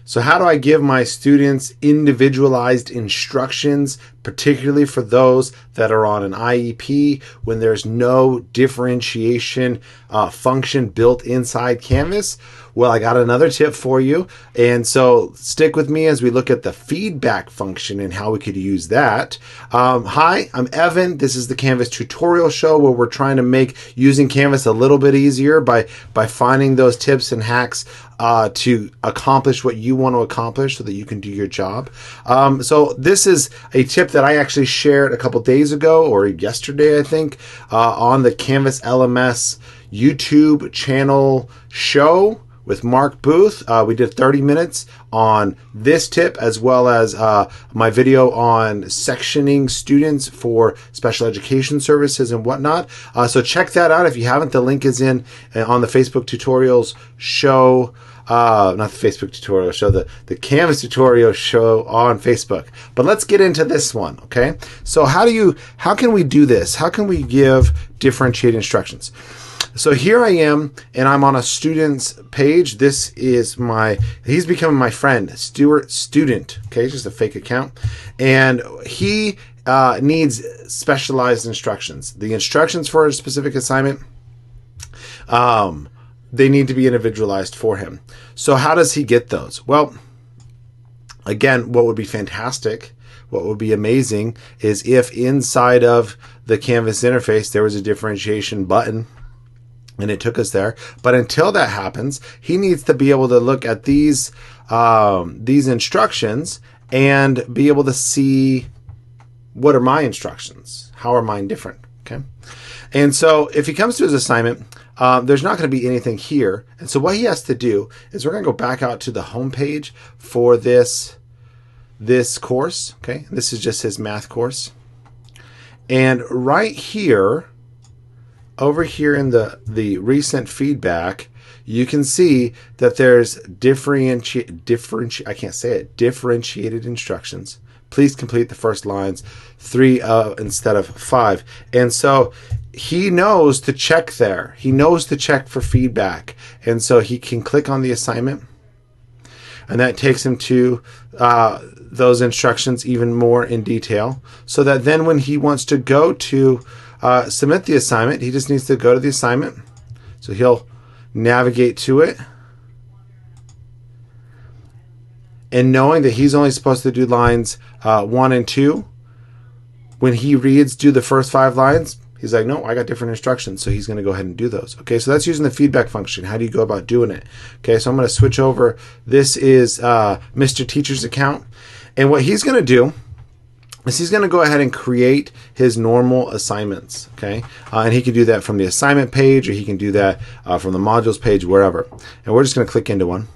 So how do I give my students individualized instructions, particularly for those that are on an IEP when there's no differentiation function built inside Canvas? Well, I got another tip for you. And so stick with me as we look at the feedback function and how we could use that. Hi, I'm Evan. This is the Canvas tutorial show where we're trying to make using Canvas a little bit easier by finding those tips and hacks to accomplish what you want to accomplish so that you can do your job. So this is a tip that I actually shared a couple days ago or yesterday, I think, on the Canvas LMS YouTube channel show with Mark Booth. We did 30 minutes on this tip as well as my video on sectioning students for special education services and whatnot. So check that out if you haven't. The link is in on the Facebook tutorials show. Not the Facebook tutorial show, the Canvas tutorial show on Facebook. But let's get into this one, okay? So how can we do this? How can we give differentiated instructions? So here I am, and I'm on a student's page. This is he's becoming my friend, Stuart Student, okay? It's just a fake account. And he needs specialized instructions. The instructions for a specific assignment, they need to be individualized for him. So how does he get those? Well, again, what would be fantastic, what would be amazing is if inside of the Canvas interface there was a differentiation button and it took us there. But until that happens, he needs to be able to look at these instructions and be able to see what are my instructions? How are mine different? Okay. And so if he comes to his assignment, there's not going to be anything here. And so what he has to do is we're going to go back out to the home page for this course. Okay. This is just his math course. And right here, over here in the recent feedback, you can see that there's differentiated instructions. Please complete the first lines 3 instead of 5. And so he knows to check there. He knows to check for feedback. And so he can click on the assignment, and that takes him to those instructions even more in detail, so that then when he wants to go to submit the assignment, he just needs to go to the assignment. So he'll navigate to it. And knowing that he's only supposed to do lines 1 and 2, when he reads, do the first 5 lines, he's like, no, I got different instructions. So he's going to go ahead and do those. Okay, so that's using the feedback function. How do you go about doing it? Okay, so I'm going to switch over. This is Mr. Teacher's account. And what he's going to do is he's going to go ahead and create his normal assignments, okay? And he can do that from the assignment page, or he can do that from the modules page, wherever. And we're just going to click into one.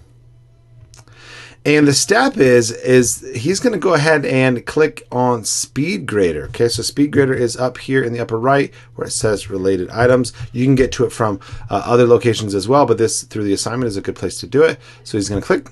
And the step is he's going to go ahead and click on Speed Grader, okay? So Speed Grader is up here in the upper right where it says related items. You can get to it from other locations as well, but this through the assignment is a good place to do it. So he's going to click.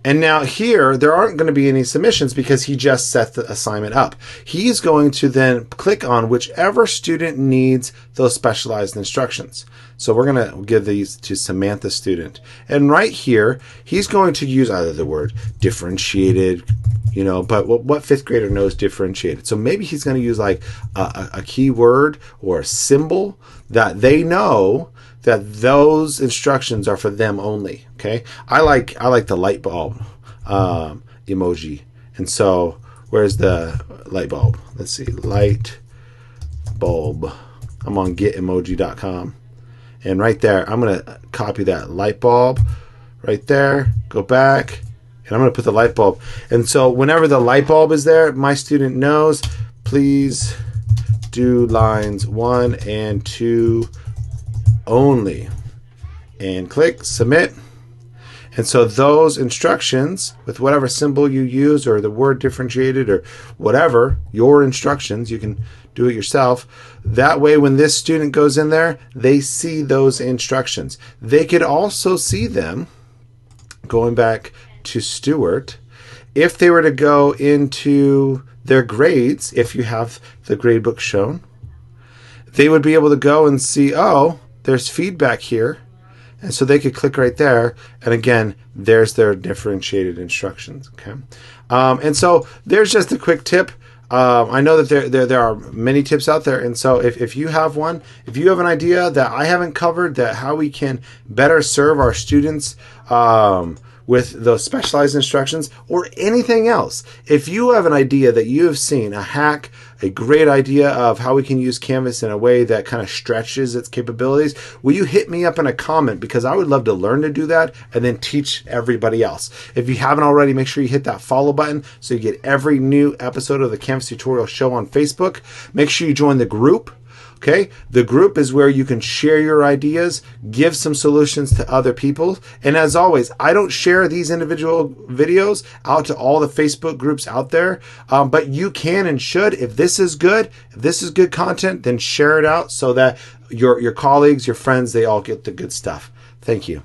And now here, there aren't going to be any submissions because he just set the assignment up. He's going to then click on whichever student needs those specialized instructions. So we're going to give these to Samantha student. And right here, he's going to use either the word differentiated, but what 5th grader knows differentiated? So maybe he's going to use like a keyword or a symbol that they know that those instructions are for them only. Okay, I like the light bulb emoji, and so where's the light bulb? Let's see, light bulb. I'm on getemoji.com, and right there, I'm gonna copy that light bulb right there. Go back, and I'm gonna put the light bulb. And so whenever the light bulb is there, my student knows. Please do lines 1 and 2 only, and click submit. And so those instructions with whatever symbol you use or the word differentiated or whatever, your instructions, you can do it yourself. That way when this student goes in there, they see those instructions. They could also see them, going back to Stuart, if they were to go into their grades, if you have the grade book shown, they would be able to go and see, oh, there's feedback here. And so they could click right there. And again, there's their differentiated instructions. Okay. And so there's just a quick tip. I know that there are many tips out there. And so if you have one, if you have an idea that I haven't covered, that how we can better serve our students, with those specialized instructions or anything else. If you have an idea that you have seen, a hack, a great idea of how we can use Canvas in a way that kind of stretches its capabilities, will you hit me up in a comment? Because I would love to learn to do that and then teach everybody else. If you haven't already, make sure you hit that follow button so you get every new episode of the Canvas Tutorial Show on Facebook. Make sure you join the group. Okay, the group is where you can share your ideas, give some solutions to other people. And as always, I don't share these individual videos out to all the Facebook groups out there, but you can and should. If this is good content, then share it out so that your colleagues, your friends, they all get the good stuff. Thank you.